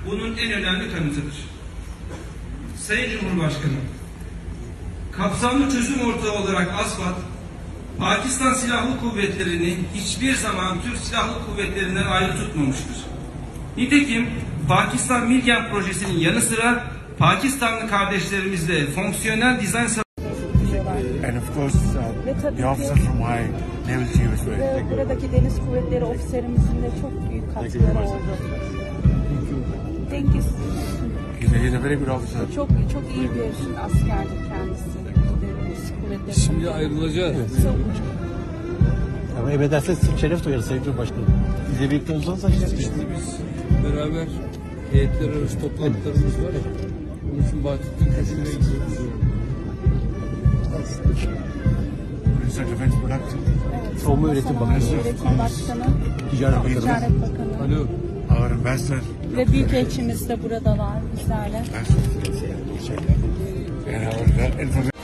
bunun en önemli kanıtıdır. Sayın Cumhurbaşkanı, kapsamlı çözüm ortağı olarak ASPAD, Pakistan Silahlı Kuvvetleri'ni hiçbir zaman Türk Silahlı Kuvvetleri'nden ayrı tutmamıştır. Nitekim Pakistan Milgen projesinin yanı sıra Pakistanlı kardeşlerimizle fonksiyonel dizayn and of course the officer from my naval team is very. Buradaki deniz kuvvetleri ofiserimizin de çok büyük katkıları oldu. Thank you. He's a very good officer. Çok iyi bir askerdir kendisi. Deniz kuvvetleri. Şimdi ayrılacağız. Ama emrederseniz şeref duyarız Sayın Cumhurbaşkanı. Bizle birlikte olsanız açacağız. İşte biz beraber heyetler arası toplantılarımız var. Onun için Bahattin Köşkü'ne gidiyoruz. Minister of Defense Production. Evet, Savunma Üretim Bakanı. Üretim Başkanı, Ticaret Bakanı. Ticaret Bakanı. Alo. Our ambassador. Ve Büyükelçimiz de burada var bizlerle. And our information.